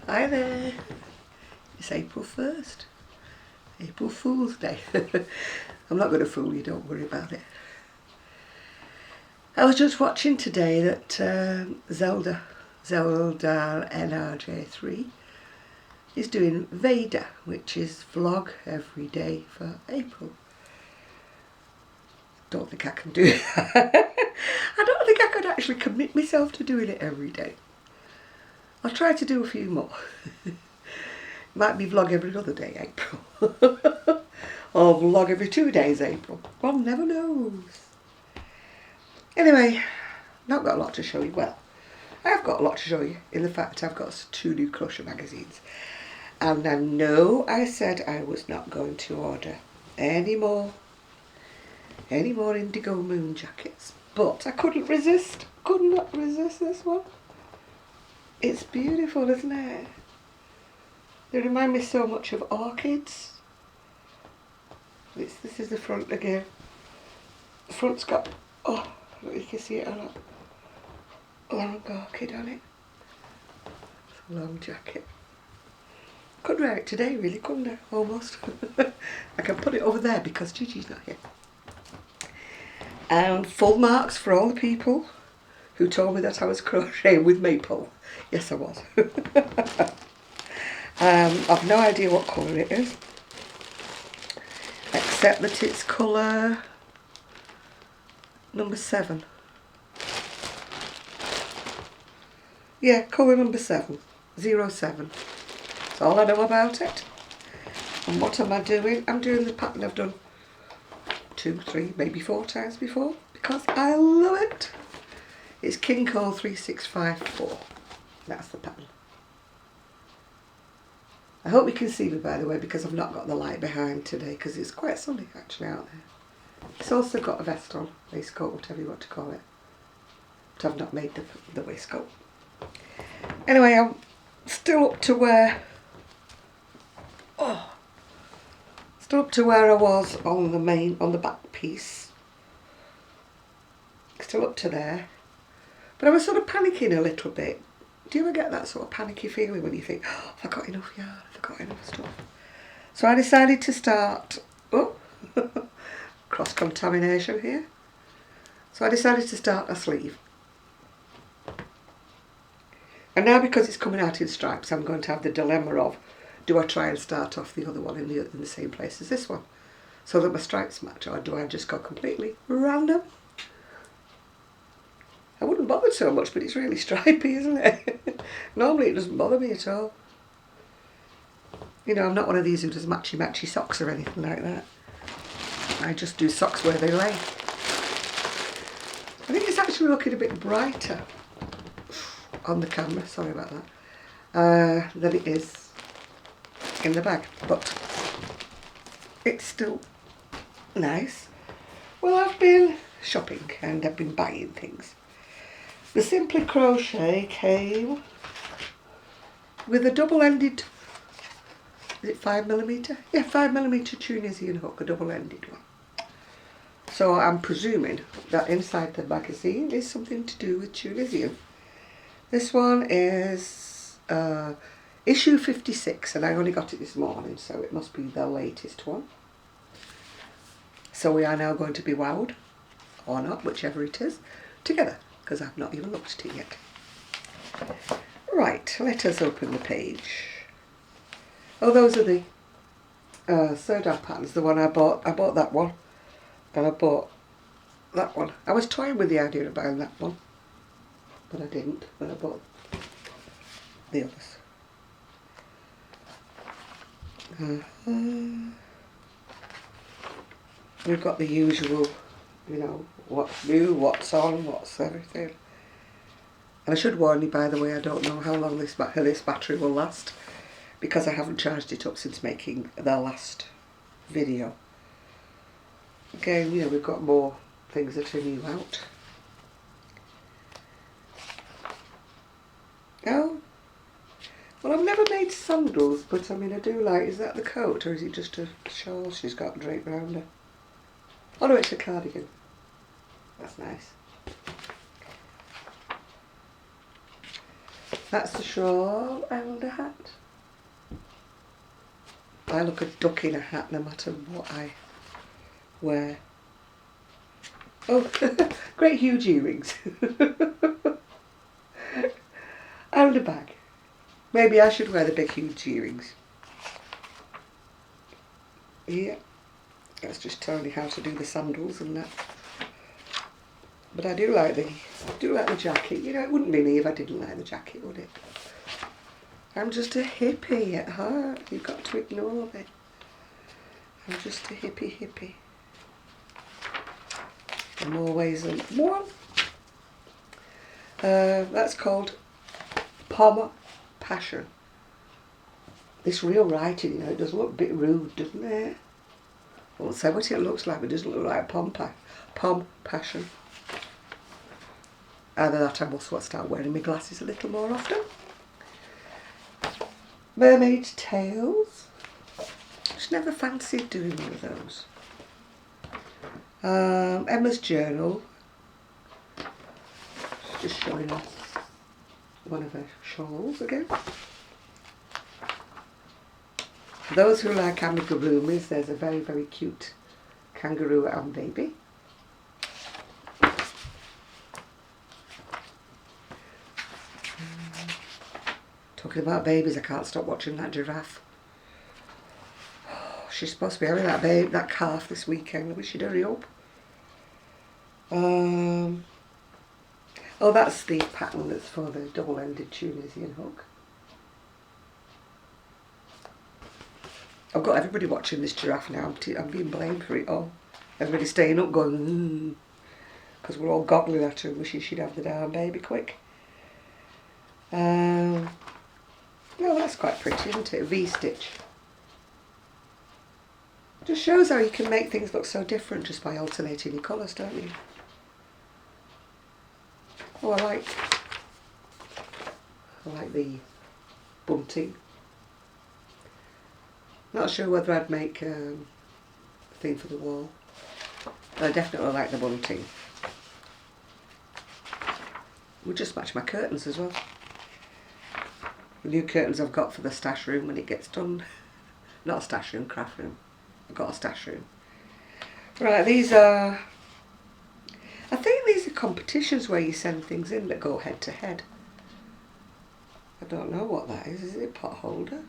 Hi there, it's April 1st, April Fools Day. I'm not going to fool you, don't worry about it. I was just watching today that Zelda NRJ3 is doing Veda, which is vlog every day for April. Don't think I can do it. I don't think I could actually commit myself to doing it every day. I'll try to do a few more. Might be vlog every other day, April. Or vlog every 2 days, April. One never knows. Anyway, not got a lot to show you. Well, I have got a lot to show you in the fact I've got 2 new crochet magazines. And I know I said I was not going to order any more Indigo Moon jackets, but I couldn't resist. Could not resist this one. It's beautiful, isn't it? They remind me so much of orchids. This is the front again. The front's got, oh, look, you can see it on a long orchid on it. It's a long jacket. Could wear it today really, couldn't I? Almost. I can put it over there because Gigi's not here. And full marks for all the people who told me that I was crocheting with maple. Yes, I was. I've no idea what colour it is, except that it's colour number 7. Yeah, colour number 7, 07. That's all I know about it. And what am I doing? I'm doing the pattern I've done 2, 3, maybe 4 times before because I love it. It's King Cole 3654. That's the pattern. I hope you can see me, by the way, because I've not got the light behind today because it's quite sunny actually out there. It's also got a vest on, waistcoat, whatever you want to call it. But I've not made the waistcoat. Anyway, I'm still up to where I was on the back piece. Still up to there. But I was sort of panicking a little bit. Do you ever get that sort of panicky feeling when you think, oh, have I got enough yarn, have I got enough stuff? So I decided to start, cross-contamination here. So I decided to start a sleeve. And now because it's coming out in stripes, I'm going to have the dilemma of, do I try and start off the other one in the same place as this one? So that my stripes match, or do I just go completely random? I wouldn't bother so much, but it's really stripy, isn't it? Normally it doesn't bother me at all. You know, I'm not one of these who does matchy socks or anything like that. I just do socks where they lay. I think it's actually looking a bit brighter on the camera, sorry about that, than it is in the bag, but it's still nice. Well, I've been shopping and I've been buying things. The Simply Crochet came with a double-ended, is it 5mm? Yeah, 5mm Tunisian hook, a double-ended one. So I'm presuming that inside the magazine is something to do with Tunisian. This one is issue 56 and I only got it this morning, so it must be the latest one. So we are now going to be wowed, or not, whichever it is, together. Because I've not even looked at it yet. Right, let us open the page. Oh, those are the Serdar patterns, the one I bought. I bought that one, and I bought that one. I was toying with the idea of buying that one, but I didn't, but I bought the others. We've got the usual, you know, what's new, what's on, what's everything. And I should warn you, by the way, I don't know how long this battery will last because I haven't charged it up since making the last video. Again, you know, we've got more things that are new out. Oh, well, I've never made sandals, but I mean, I do like, is that the coat or is it just a shawl she's got draped around her? Oh no, it's a cardigan. That's nice. That's the shawl and a hat. I look a duck in a hat no matter what I wear. Oh, great huge earrings. And a bag. Maybe I should wear the big huge earrings. Yeah, that's just telling you how to do the sandals and that. But I do like the jacket. You know, it wouldn't be me if I didn't like the jacket, would it? I'm just a hippie at heart. You've got to ignore me. I'm just a hippie. In more ways than one. That's called Pomme Passion. This real writing, you know, it does look a bit rude, doesn't it? I won't say what it looks like, but it doesn't look like Pomme Passion. Either that, I must start wearing my glasses a little more often. Mermaid tails. Just never fancied doing one of those. Emma's journal. Just showing us one of her shawls again. For those who like amigurumis, there's a very, very cute kangaroo and baby. Talking about babies, I can't stop watching that giraffe. Oh, she's supposed to be having that calf this weekend. I wish she'd hurry up. Oh, that's the pattern that's for the double-ended Tunisian hook. I've got everybody watching this giraffe now. I'm being blamed for it all. Everybody's staying up going, because we're all goggling at her and wishing she'd have the darn baby quick. No, that's quite pretty, isn't it? A V-stitch. Just shows how you can make things look so different just by alternating your colours, don't you? Oh, I like the bunting. Not sure whether I'd make a thing for the wall, but I definitely like the bunting. Would just match my curtains as well. The new curtains I've got for the stash room when it gets done. Not a stash room, craft room. I've got a stash room. Right, these are... I think these are competitions where you send things in that go head to head. I don't know what that is. Is it a pot holder?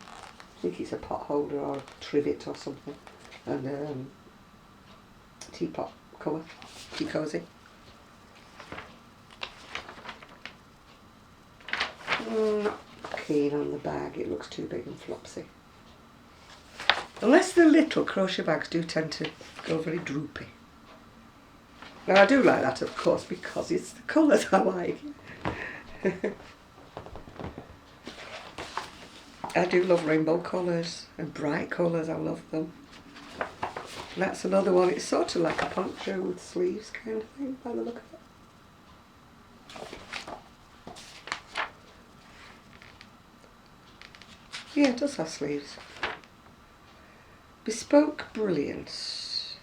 I think it's a pot holder or a trivet or something. And teapot cover. Tea cosy. Not keen on the bag. It looks too big and flopsy. Unless the little crochet bags do tend to go very droopy. Now I do like that, of course, because it's the colours I like. I do love rainbow colours and bright colours, I love them. And that's another one, it's sort of like a poncho with sleeves kind of thing by the look of it. Yeah, it does have sleeves. Bespoke Brilliance.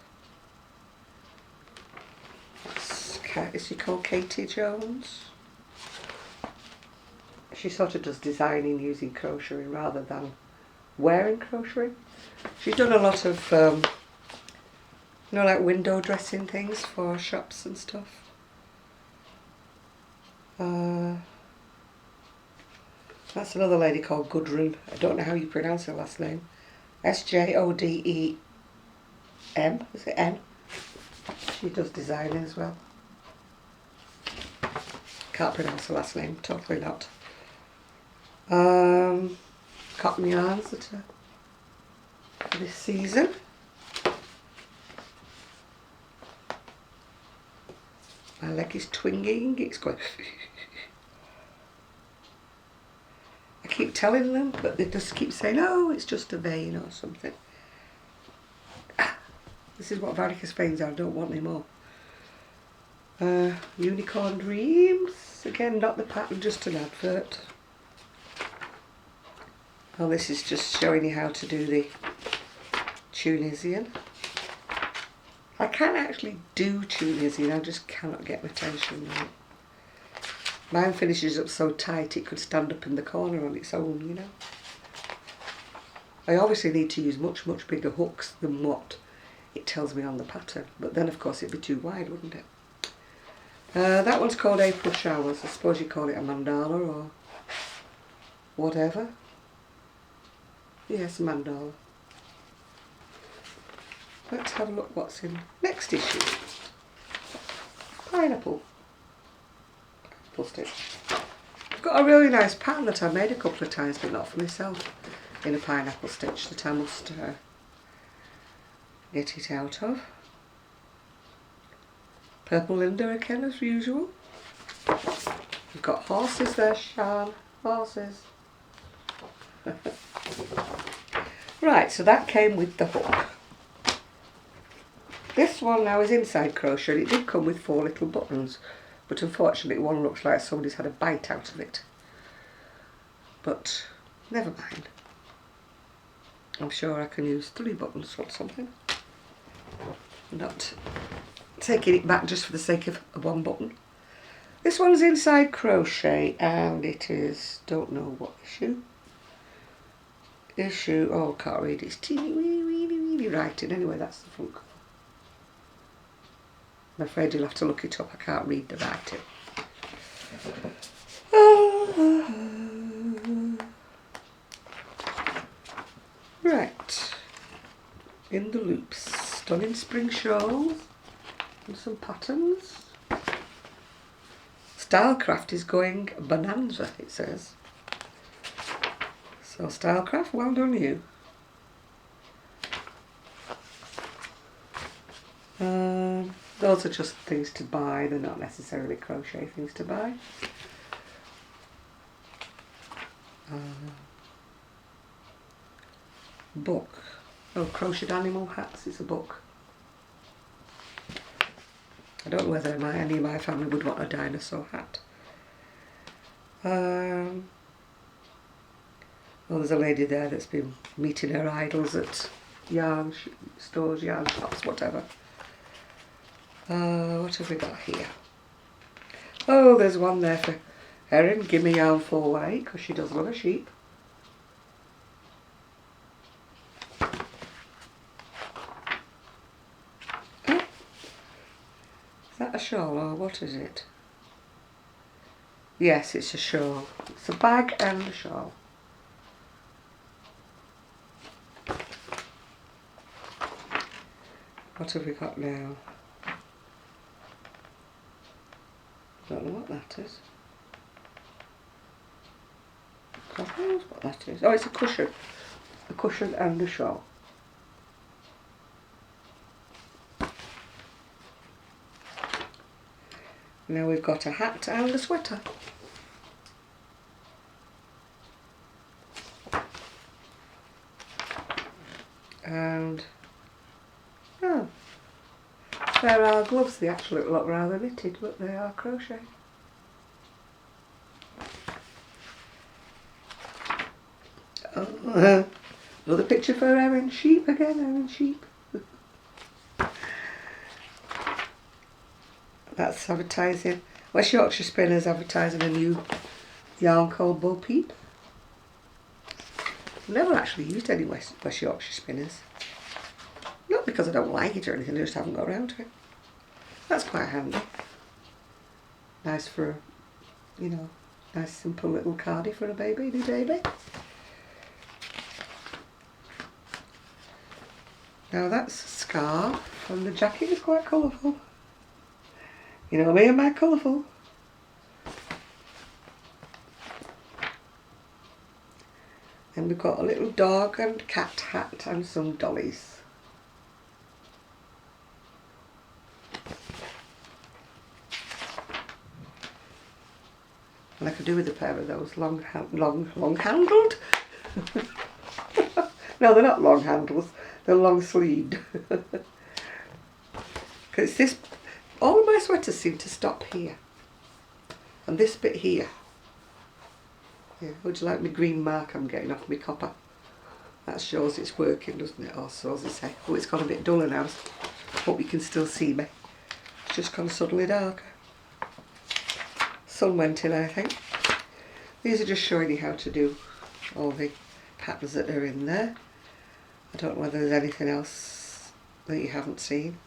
Is she called Katie Jones? She sort of does designing using crochet rather than wearing crochet. She's done a lot of, you know, like window dressing things for shops and stuff. That's another lady called Gudrun. I don't know how you pronounce her last name. S-J-O-D-E-M. Is it N? She does designing as well. Can't pronounce her last name, totally not. Cotton yarns that are for this season. My leg is twinging, it's going. I keep telling them, but they just keep saying, oh, it's just a vein or something. This is what varicose veins are, I don't want any more. Unicorn Dreams, again not the pattern, just an advert. Oh, this is just showing you how to do the Tunisian. I can actually do Tunisian, I just cannot get my tension right. Mine finishes up so tight it could stand up in the corner on its own, you know. I obviously need to use much bigger hooks than what it tells me on the pattern, but then of course it'd be too wide, wouldn't it? That one's called April Showers. I suppose you call it a mandala or whatever. Yes, a mandala. Let's have a look what's in next issue. Pineapple stitch. I've got a really nice pattern that I made a couple of times, but not for myself, in a pineapple stitch that I must get it out of. Purple Linda again as usual. We've got horses there, Sian. Horses. Right, so that came with the hook. This one now is inside crochet, and it did come with 4 little buttons, but unfortunately one looks like somebody's had a bite out of it. But never mind. I'm sure I can use 3 buttons or something. Not taking it back just for the sake of 1 button. This one's inside crochet, and it is, don't know what issue. Oh, can't read it. It's teeny weeny writing. Anyway, that's the front cover. I'm afraid you'll have to look it up. I can't read the writing. Right. In the loops. Stunning spring shawls and some patterns. Stylecraft is going bonanza, it says. So Stylecraft, well done you. Those are just things to buy, they're not necessarily crochet things to buy. Book. Oh, Crocheted Animal Hats is a book. I don't know whether any of my family would want a dinosaur hat. Well, there's a lady there that's been meeting her idols at yarn stores, yarn shops, whatever. What have we got here? Oh, there's one there for Erin. Give me yarn 4 weight, because she does love a sheep. Oh, is that a shawl or what is it? Yes, it's a shawl. It's a bag and a shawl. What have we got now? Don't know what that is. God knows what that is. Oh, it's a cushion. A cushion and a shawl. Now we've got a hat and a sweater. And oh, there are gloves. They actually look rather knitted, but they are crochet. Oh, another picture for Erin Sheep again, Erin Sheep. That's advertising. West Yorkshire Spinners advertising a new yarn called Bo Peep. I've never actually used any West Yorkshire Spinners. Not because I don't like it or anything, I just haven't got around to it. That's quite handy. Nice for, you know, nice simple little cardie for a baby, new baby. Now that's a scarf, and the jacket is quite colourful. You know me and my colourful. And we've got a little dog and cat hat and some dollies. And I could do with a pair of those long handled. No, they're not long handles. They're long sleeved. Because this, all of my sweaters seem to stop here, and this bit here. Yeah, would you like my green mark I'm getting off my copper? That shows it's working, doesn't it? Or so as I say. Oh, it's got a bit duller now. Hope you can still see me. It's just gone suddenly darker. sun went in, I think. These are just showing you how to do all the patterns that are in there. I don't know whether there's anything else that you haven't seen.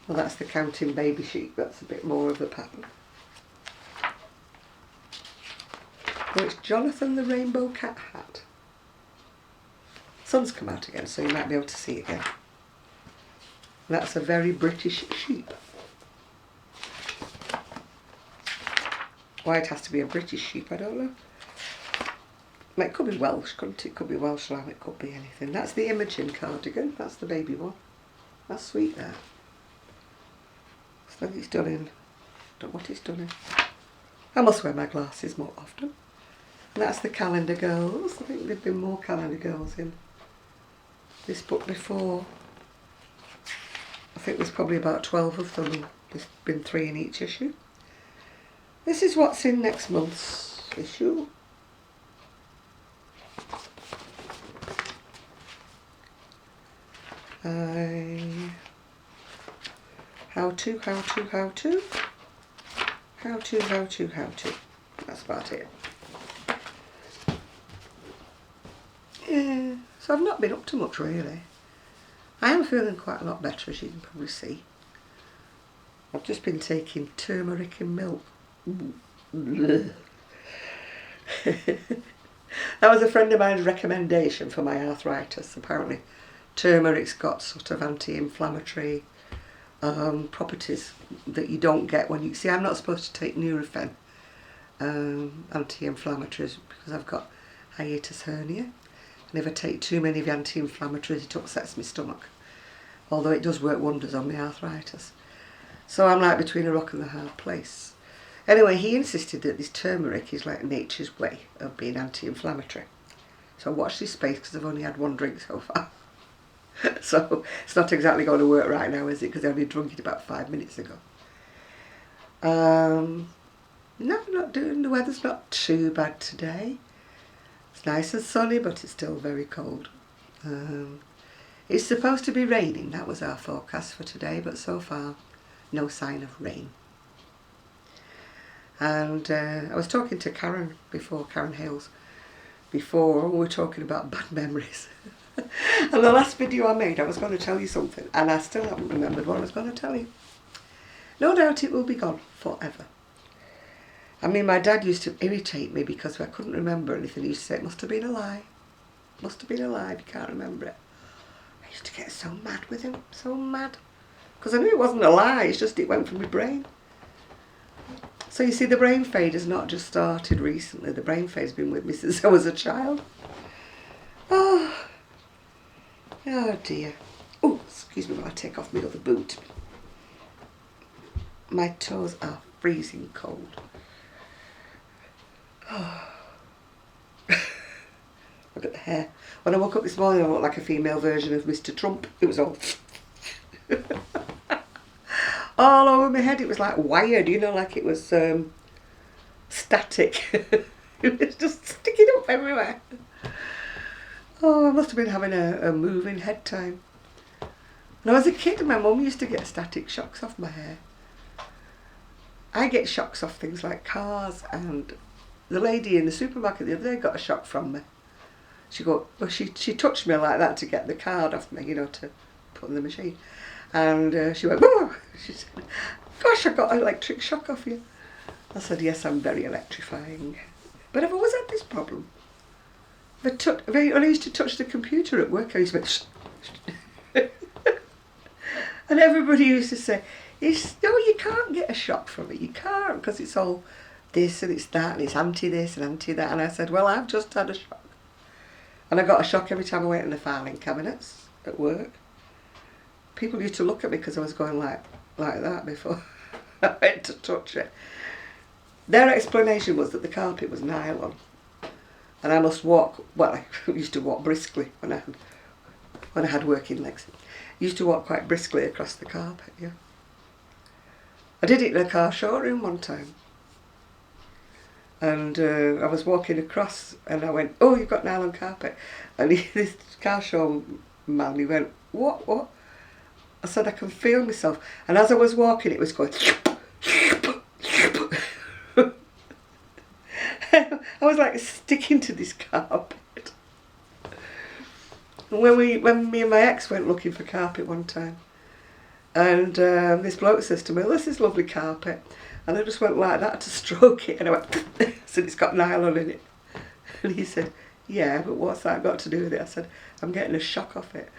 Well, that's the counting baby sheep. That's a bit more of a pattern. Oh, it's Jonathan the Rainbow Cat Hat. Sun's come out again, so you might be able to see it again. That's a very British sheep. Why it has to be a British sheep, I don't know. It could be Welsh, couldn't it? It could be Welsh lamb, it could be anything. That's the Imogen cardigan, that's the baby one. That's sweet there. So it's done in, I don't know what it's done in. I must wear my glasses more often. And that's the Calendar Girls. I think there've been more Calendar Girls in this book before. I think there's probably about 12 of them. There's been 3 in each issue. This is what's in next month's issue. How to. That's about it. Yeah, so I've not been up to much really. I am feeling quite a lot better, as you can probably see. I've just been taking turmeric and milk. That was a friend of mine's recommendation for my arthritis. Apparently turmeric's got sort of anti-inflammatory properties that you don't get when you... See, I'm not supposed to take Nurofen anti-inflammatories because I've got hiatus hernia. And if I take too many of the anti-inflammatories, it upsets my stomach. Although it does work wonders on my arthritis. So I'm like between a rock and a hard place. Anyway, he insisted that this turmeric is like nature's way of being anti-inflammatory. So watch this space because I've only had one drink so far. So it's not exactly going to work right now, is it? Because I only drunk it about 5 minutes ago. No, not doing. The weather's not too bad today. It's nice and sunny, but it's still very cold. It's supposed to be raining. That was our forecast for today, but so far, no sign of rain. And I was talking to Karen before, Karen Hales, before, and we were talking about bad memories. And the last video I made, I was going to tell you something, and I still haven't remembered what I was going to tell you. No doubt it will be gone forever. I mean, my dad used to irritate me because I couldn't remember anything. He used to say, it must have been a lie. Must have been a lie, you can't remember it. I used to get so mad with him, so mad. Because I knew it wasn't a lie, it's just it went from my brain. So you see, the brain fade has not just started recently. The brain fade's been with me since I was a child. Oh dear. Oh, excuse me while I take off my other boot. My toes are freezing cold. Oh. Look at the hair. When I woke up this morning, I looked like a female version of Mr. Trump. It was all... all over my head. It was like wired, you know, like it was static. It was just sticking up everywhere. Oh, I must have been having a moving head time. When I was a kid, my mum used to get static shocks off my hair. I get shocks off things like cars, and the lady in the supermarket the other day got a shock from me. She touched me like that to get the card off me, you know, to put in the machine. And she went, whoa! She said, gosh, I got an electric shock off you. I said, yes, I'm very electrifying. But I've always had this problem. When I used to touch the computer at work, I used to make and everybody used to say, no, you can't get a shock from it. You can't, because it's all this and it's that and it's anti-this and anti-that. And I said, well, I've just had a shock. And I got a shock every time I went in the filing cabinets at work. People used to look at me because I was going like that before I went to touch it. Their explanation was that the carpet was nylon. And I must walk, well, I used to walk briskly when I had working legs. I used to walk quite briskly across the carpet, yeah. I did it in a car showroom one time. And I was walking across and I went, oh, you've got nylon carpet. And this car show man, he went, what? I said, I can feel myself. And as I was walking, it was going... I was like sticking to this carpet. And when me and my ex went looking for carpet one time, and this bloke says to me, "Well, this is lovely carpet," and I just went like that to stroke it, and I went, said, "It's got nylon in it," and he said, "Yeah, but what's that got to do with it?" I said, "I'm getting a shock off it."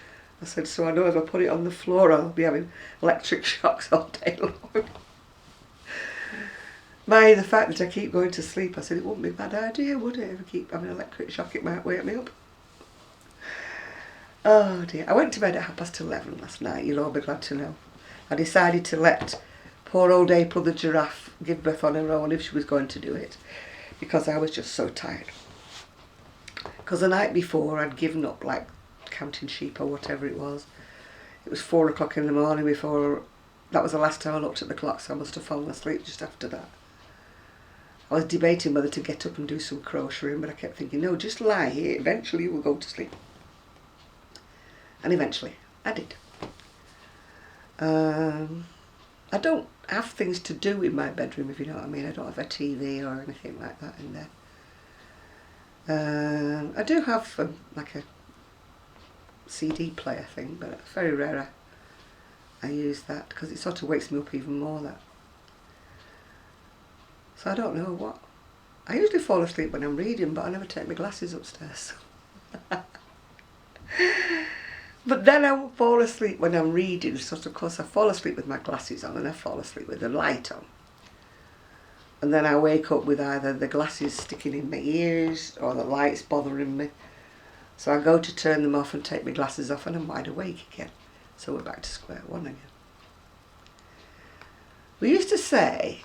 I said, "So I know if I put it on the floor, I'll be having electric shocks all day long." The fact that I keep going to sleep, I said, it wouldn't be a bad idea, would it? If I keep having an electric shock, it might wake me up. Oh dear. I went to bed at 11:30 last night, you'll all be glad to know. I decided to let poor old April the giraffe give birth on her own if she was going to do it, because I was just so tired. Because the night before I'd given up, like counting sheep or whatever it was. It was 4 o'clock in the morning before, that was the last time I looked at the clock, so I must have fallen asleep just after that. I was debating whether to get up and do some crocheting, but I kept thinking, no, just lie here, eventually you will go to sleep. And eventually I did. I don't have things to do in my bedroom, if you know what I mean. I don't have a TV or anything like that in there. I do have like a CD player thing, but it's very rare I use that, because it sort of wakes me up even more, that. So I don't know what. I usually fall asleep when I'm reading, but I never take my glasses upstairs. But then I will fall asleep when I'm reading, so of course I fall asleep with my glasses on and I fall asleep with the light on. And then I wake up with either the glasses sticking in my ears or the lights bothering me. So I go to turn them off and take my glasses off and I'm wide awake again. So we're back to square one again. We used to say,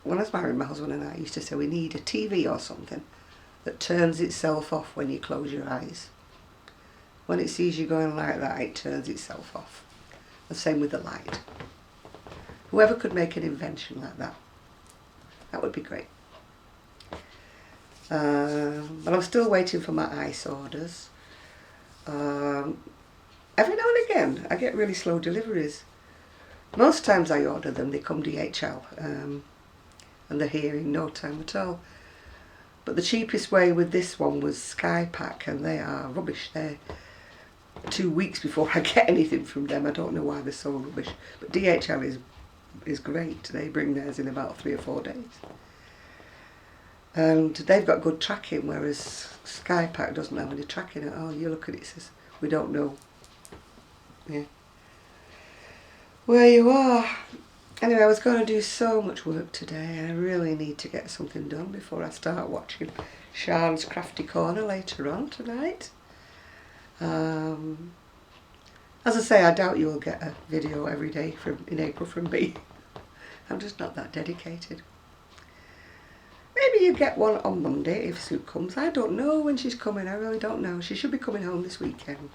when I was married, my husband and I used to say we need a TV or something that turns itself off when you close your eyes. When it sees you going like that, it turns itself off. The same with the light. Whoever could make an invention like that, that would be great. But I'm still waiting for my ice orders. Every now and again I get really slow deliveries. Most times I order them, they come DHL, and they're here in no time at all. But the cheapest way with this one was Skypack, and they are rubbish. They're 2 weeks before I get anything from them. I don't know why they're so rubbish. But DHL is great. They bring theirs in about 3 or 4 days. And they've got good tracking, whereas Skypack doesn't have any tracking at all. You look at it, it says, we don't know. Yeah. Where you are. Anyway, I was going to do so much work today, and I really need to get something done before I start watching Sian's Crafty Corner later on tonight. As I say, I doubt you will get a video every day in April from me. I'm just not that dedicated. Maybe you get one on Monday if Sue comes. I don't know when she's coming. I really don't know. She should be coming home this weekend.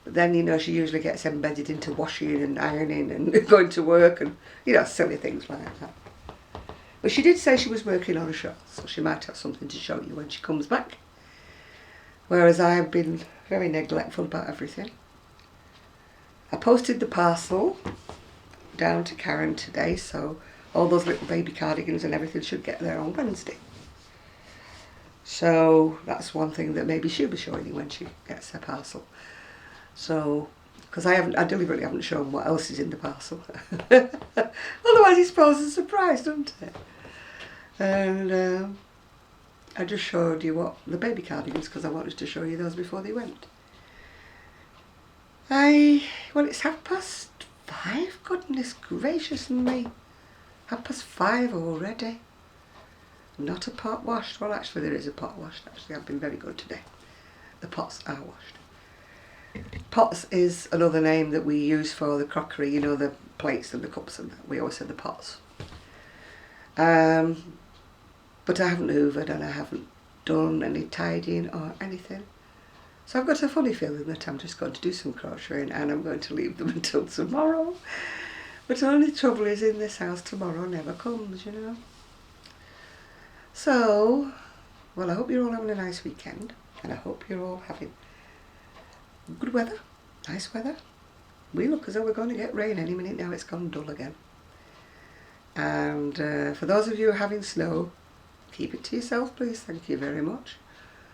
But then, you know, she usually gets embedded into washing and ironing and going to work and, you know, silly things like that. But she did say she was working on a show, so she might have something to show you when she comes back. Whereas I've been very neglectful about everything. I posted the parcel down to Karen today, so all those little baby cardigans and everything should get there on Wednesday. So that's one thing that maybe she'll be showing you when she gets her parcel. So, because I deliberately haven't shown what else is in the parcel. Otherwise it spoils a surprise, doesn't it? And I just showed you what the baby cardigans, because I wanted to show you those before they went. Well, it's 5:30. Goodness gracious me. 5:30 already. Not a pot washed. Well, actually there is a pot washed. Actually, I've been very good today. The pots are washed. Pots is another name that we use for the crockery, you know, the plates and the cups and that. We always say the pots. But I haven't hoovered and I haven't done any tidying or anything. So I've got a funny feeling that I'm just going to do some crocheting and I'm going to leave them until tomorrow. But the only trouble is, in this house, tomorrow never comes, you know. So, well, I hope you're all having a nice weekend, and I hope you're all having good weather, nice weather. We look as though we're going to get rain any minute now. It's gone dull again. And for those of you having snow, keep it to yourself, please. Thank you very much.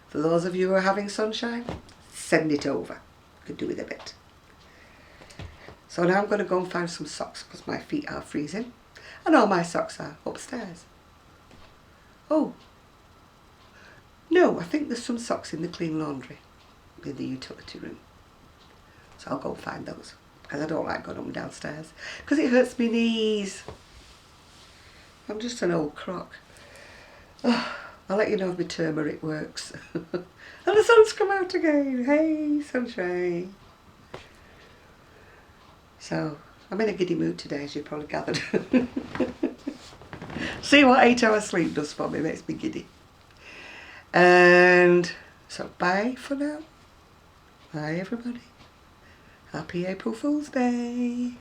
For those of you who are having sunshine, send it over. Could do with a bit. So now I'm going to go and find some socks because my feet are freezing. And all my socks are upstairs. Oh. No, I think there's some socks in the clean laundry. In the utility room. So I'll go and find those. Because I don't like going up and downstairs. Because it hurts my knees. I'm just an old crock. Oh, I'll let you know if my turmeric works. And the sun's come out again. Hey, sunshine. So, I'm in a giddy mood today, as you probably gathered. See what 8 hours sleep does for me. Makes me giddy. And so, bye for now. Bye, everybody. Happy April Fools Day.